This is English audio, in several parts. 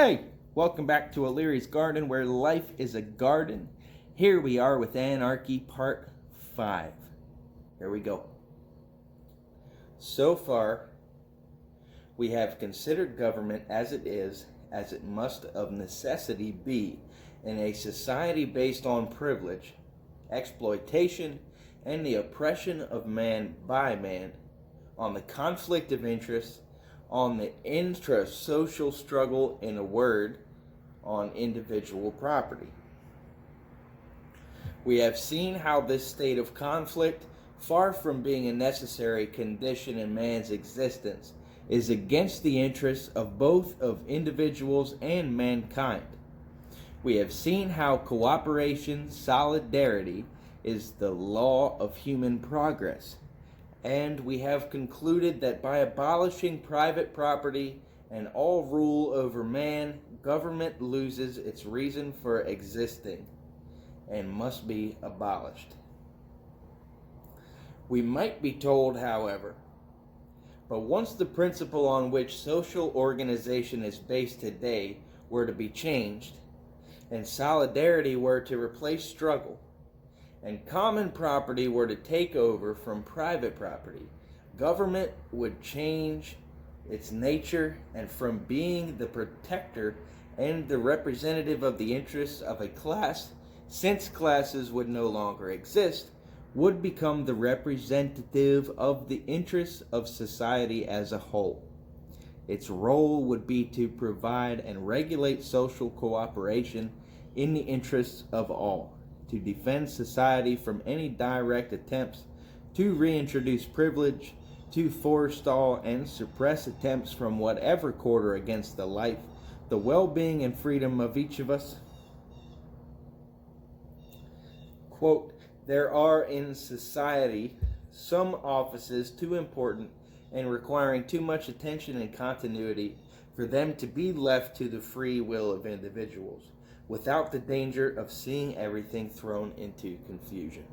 Hey, welcome back to O'Leary's Garden, where life is a garden. Here we are with Anarchy Part 5. Here we go. So far, we have considered government as it must of necessity be, in a society based on privilege, exploitation, and the oppression of man by man, on the conflict of interests, on the intra-social struggle, in a word, on individual property. We have seen how this state of conflict, far from being a necessary condition in man's existence, is against the interests of both of individuals and mankind. We have seen how cooperation, solidarity, is the law of human progress. And we have concluded that by abolishing private property and all rule over man, government loses its reason for existing and must be abolished. We might be told, however, but once the principle on which social organization is based today were to be changed, and solidarity were to replace struggle, and common property were to take over from private property, government would change its nature, and from being the protector and the representative of the interests of a class, since classes would no longer exist, would become the representative of the interests of society as a whole. Its role would be to provide and regulate social cooperation in the interests of all, to defend society from any direct attempts to reintroduce privilege, to forestall and suppress attempts from whatever quarter against the life, the well-being and freedom of each of us. Quote, there are in society some offices too important and requiring too much attention and continuity for them to be left to the free will of individuals, without the danger of seeing everything thrown into confusion.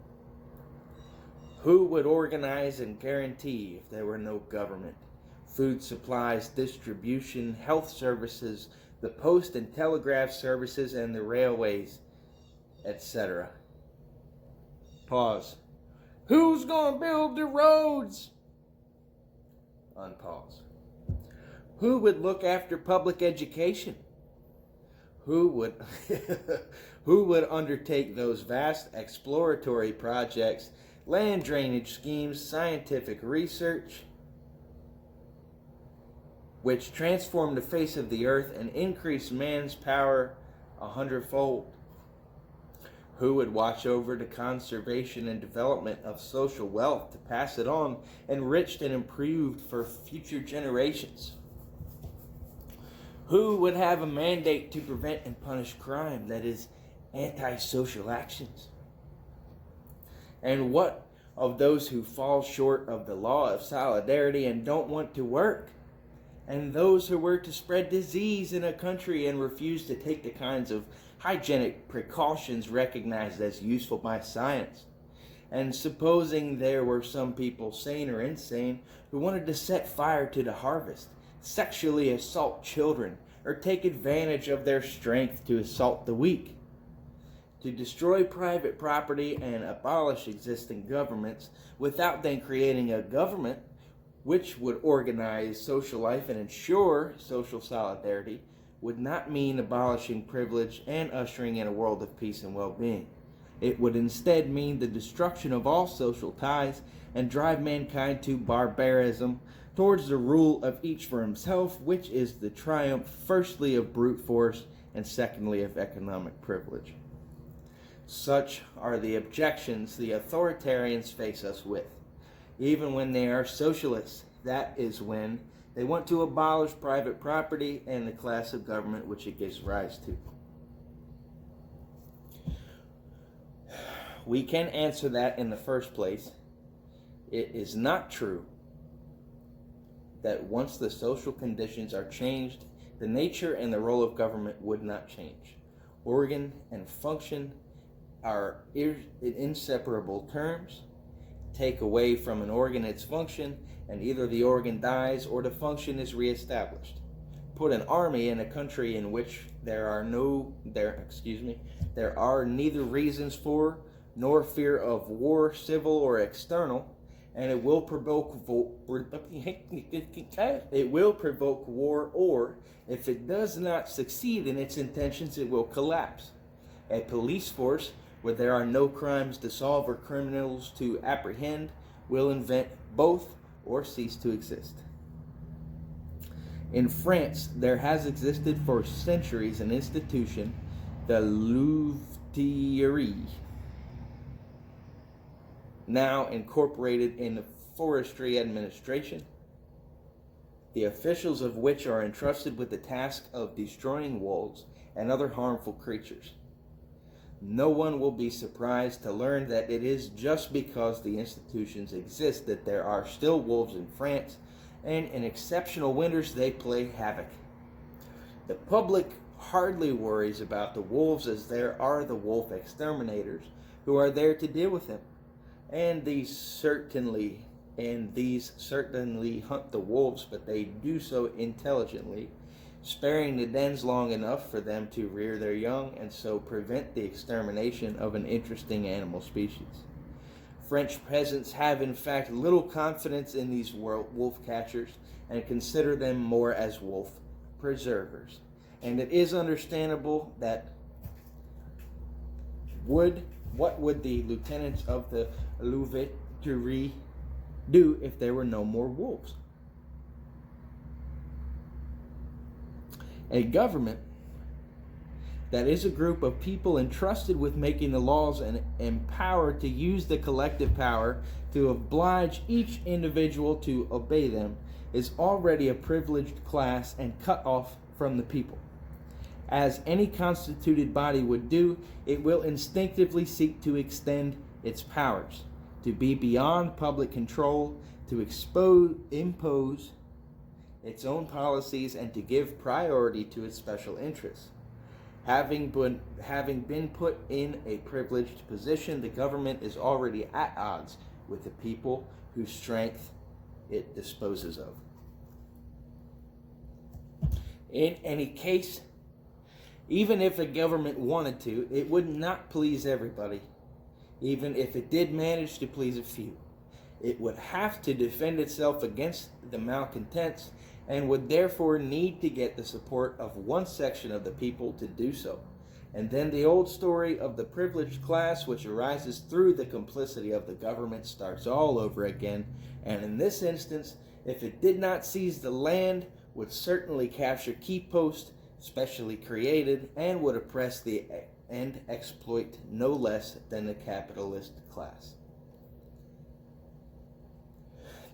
Who would organize and guarantee if there were no government? Food supplies, distribution, health services, the post and telegraph services, and the railways, etc. Pause. Who's gonna build the roads? Unpause. Who would look after public education? Who would undertake those vast exploratory projects, land drainage schemes, scientific research, which transform the face of the earth and increase man's power 100-fold? Who would watch over the conservation and development of social wealth to pass it on, enriched and improved for future generations? Who would have a mandate to prevent and punish crime, that is, antisocial actions? And what of those who fall short of the law of solidarity and don't want to work? And those who were to spread disease in a country and refuse to take the kinds of hygienic precautions recognized as useful by science? And supposing there were some people, sane or insane, who wanted to set fire to the harvest, sexually assault children, or take advantage of their strength to assault the weak, to destroy private property and abolish existing governments without then creating a government which would organize social life and ensure social solidarity, would not mean abolishing privilege and ushering in a world of peace and well-being. It would instead mean the destruction of all social ties and drive mankind to barbarism, towards the rule of each for himself, which is the triumph firstly of brute force and secondly of economic privilege. Such are the objections the authoritarians face us with. Even when they are socialists, that is when they want to abolish private property and the class of government which it gives rise to. We can answer that in the first place. It is not true that once the social conditions are changed, the nature and the role of government would not change. Organ and function are inseparable terms. Take away from an organ its function, and either the organ dies or the function is reestablished. put an army in a country in which there are neither reasons for nor fear of war, civil or external, and it will provoke war, or if it does not succeed in its intentions, it will collapse. A police force where there are no crimes to solve or criminals to apprehend will invent both or cease to exist. In France, there has existed for centuries an institution, the Louvetière, now incorporated in the forestry administration, the officials of which are entrusted with the task of destroying wolves and other harmful creatures. No one will be surprised to learn that it is just because the institutions exist that there are still wolves in France, and in exceptional winters they play havoc. The public hardly worries about the wolves, as there are the wolf exterminators who are there to deal with them. And these certainly hunt the wolves, but they do so intelligently, sparing the dens long enough for them to rear their young and so prevent the extermination of an interesting animal species. French peasants have in fact little confidence in these wolf catchers and consider them more as wolf preservers. And it is understandable that what would the lieutenants of the Louvetière do if there were no more wolves? A government that is a group of people entrusted with making the laws and empowered to use the collective power to oblige each individual to obey them is already a privileged class and cut off from the people. As any constituted body would do, it will instinctively seek to extend its powers, to be beyond public control, to impose its own policies, and to give priority to its special interests. Having been put in a privileged position, the government is already at odds with the people whose strength it disposes of. In any case, even if a government wanted to, it would not please everybody. Even if it did manage to please a few, it would have to defend itself against the malcontents and would therefore need to get the support of one section of the people to do so. And then the old story of the privileged class, which arises through the complicity of the government, starts all over again. And in this instance, if it did not seize the land, would certainly capture key posts specially created, and would oppress and exploit no less than the capitalist class.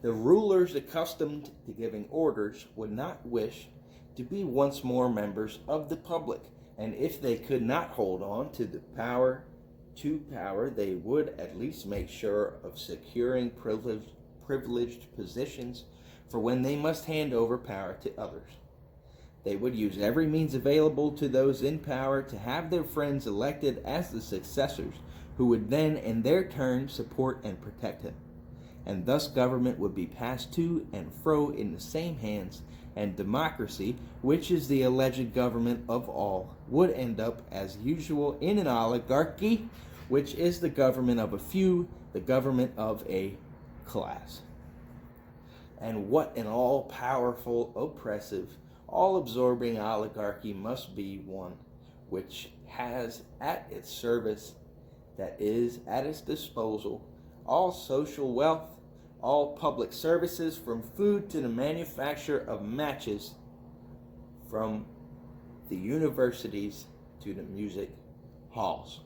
The rulers accustomed to giving orders would not wish to be once more members of the public, and if they could not hold on to power, they would at least make sure of securing privileged positions for when they must hand over power to others. They would use every means available to those in power to have their friends elected as the successors, who would then in their turn support and protect him. And thus government would be passed to and fro in the same hands, and democracy, which is the alleged government of all, would end up as usual in an oligarchy, which is the government of a few, the government of a class. And what an all-powerful, oppressive, all-absorbing oligarchy must be one which has at its service, that is at its disposal, all social wealth, all public services, from food to the manufacture of matches, from the universities to the music halls.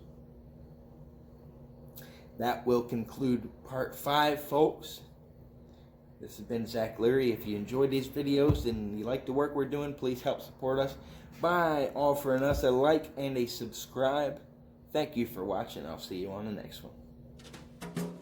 That will conclude part 5, folks. This has been Zach Leary. If you enjoyed these videos and you like the work we're doing, please help support us by offering us a like and a subscribe. Thank you for watching. I'll see you on the next one.